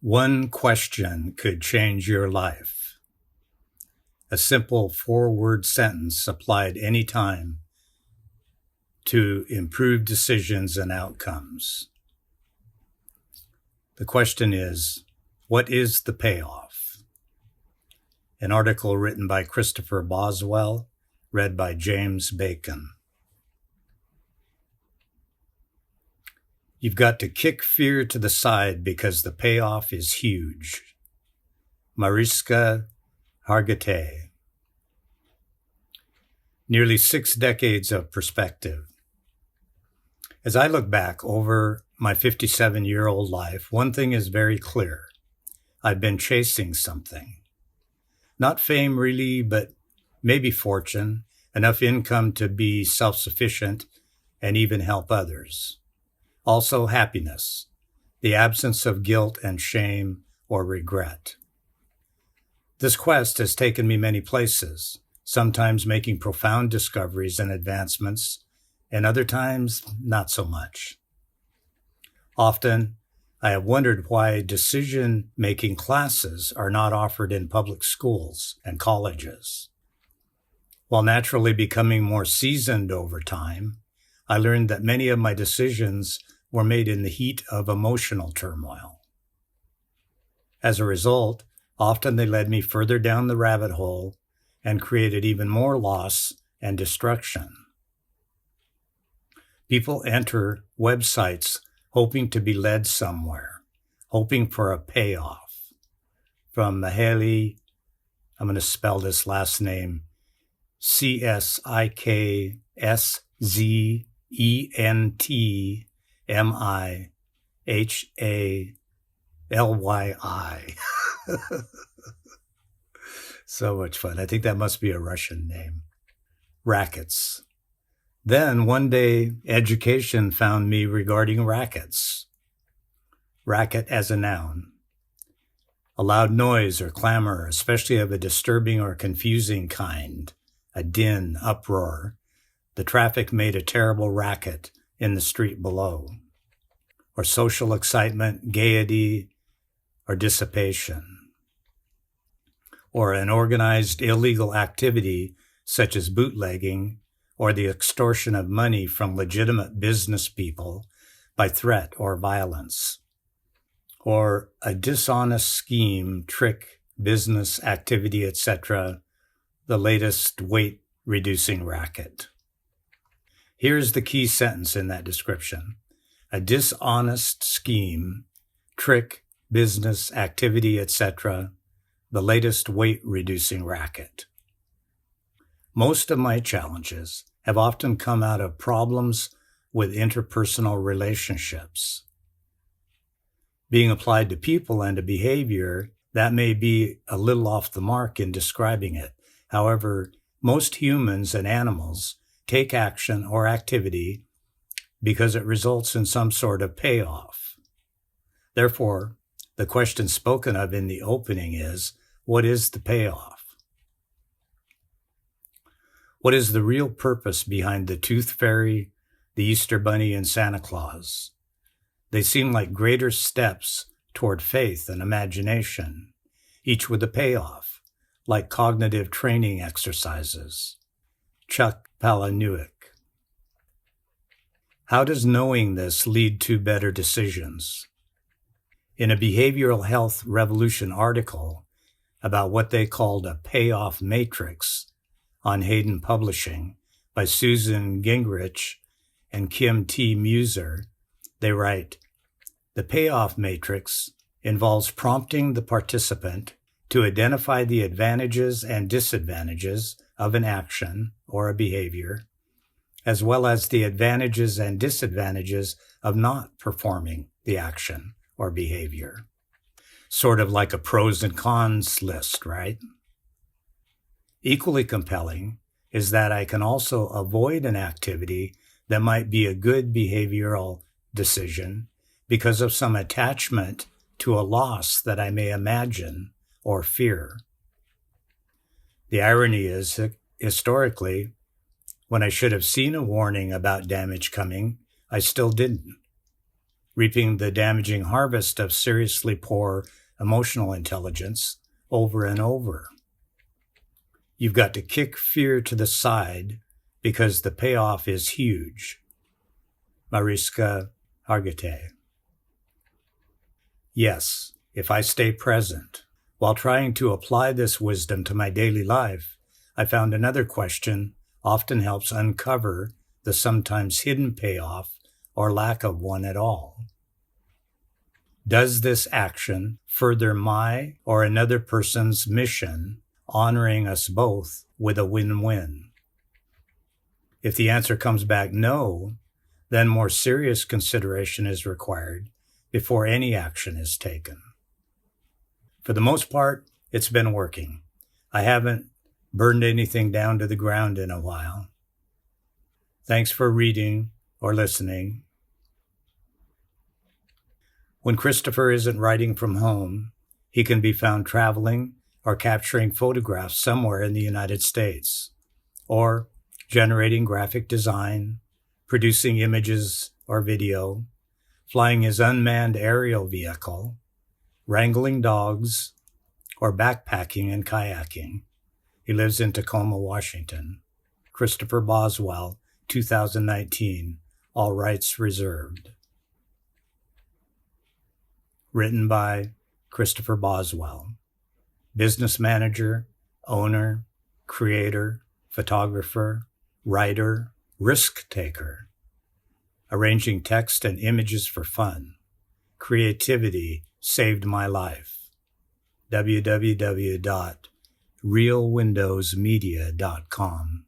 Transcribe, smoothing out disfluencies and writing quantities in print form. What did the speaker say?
One question could change your life. A simple 4-word sentence applied anytime to improve decisions and outcomes. The question is, what is the payoff? An article written by Christopher Boswell, read by James Bacon. You've got to kick fear to the side because the payoff is huge. Mariska Hargitay. Nearly 6 decades of perspective. As I look back over my 57-year-old life, one thing is very clear. I've been chasing something. Not fame really, but maybe fortune, enough income to be self-sufficient and even help others. Also happiness, the absence of guilt and shame or regret. This quest has taken me many places, sometimes making profound discoveries and advancements, and other times not so much. Often, I have wondered why decision-making classes are not offered in public schools and colleges. While naturally becoming more seasoned over time, I learned that many of my decisions were made in the heat of emotional turmoil. As a result, often they led me further down the rabbit hole and created even more loss and destruction. People enter websites hoping to be led somewhere, hoping for a payoff. From Mahali, I'm going to spell this last name, Csikszentmihalyi. So much fun. I think that must be a Russian name. Rackets. Then one day, education found me regarding rackets. Racket as a noun. A loud noise or clamor, especially of a disturbing or confusing kind. A din, uproar. The traffic made a terrible racket in the street below. Or social excitement, gaiety, or dissipation. Or an organized illegal activity such as bootlegging or the extortion of money from legitimate business people by threat or violence. Or a dishonest scheme, trick, business activity, etc., the latest weight-reducing racket. Here's the key sentence in that description. A dishonest scheme, trick, business activity, etc., the latest weight-reducing racket. Most of my challenges have often come out of problems with interpersonal relationships. Being applied to people and to behavior, that may be a little off the mark in describing it. However, most humans and animals take action or activity because it results in some sort of payoff. Therefore, the question spoken of in the opening is, what is the payoff? What is the real purpose behind the Tooth Fairy, the Easter Bunny, and Santa Claus? They seem like greater steps toward faith and imagination, each with a payoff, like cognitive training exercises. Chuck Palahniuk. How does knowing this lead to better decisions? In a Behavioral Health Revolution article about what they called a payoff matrix on Hayden Publishing by Susan Gingrich and Kim T. Muser, they write, the payoff matrix involves prompting the participant to identify the advantages and disadvantages of an action or a behavior, as well as the advantages and disadvantages of not performing the action or behavior. Sort of like a pros and cons list, right? Equally compelling is that I can also avoid an activity that might be a good behavioral decision because of some attachment to a loss that I may imagine or fear. The irony is, historically, when I should have seen a warning about damage coming, I still didn't. reaping the damaging harvest of seriously poor emotional intelligence over and over. You've got to kick fear to the side because the payoff is huge. Mariska Hargitay. Yes, if I stay present. While trying to apply this wisdom to my daily life, I found another question often helps uncover the sometimes hidden payoff or lack of one at all. Does this action further my or another person's mission, honoring us both with a win-win? If the answer comes back no, then more serious consideration is required before any action is taken. For the most part, it's been working. I haven't burned anything down to the ground in a while. Thanks for reading or listening. When Christopher isn't writing from home, he can be found traveling or capturing photographs somewhere in the United States, or generating graphic design, producing images or video, flying his unmanned aerial vehicle, wrangling dogs, or backpacking and kayaking. He lives in Tacoma, Washington. Christopher Boswell, 2019, all rights reserved. Written by Christopher Boswell, business manager, owner, creator, photographer, writer, risk taker, arranging text and images for fun. Creativity saved my life. www.realwindowsmedia.com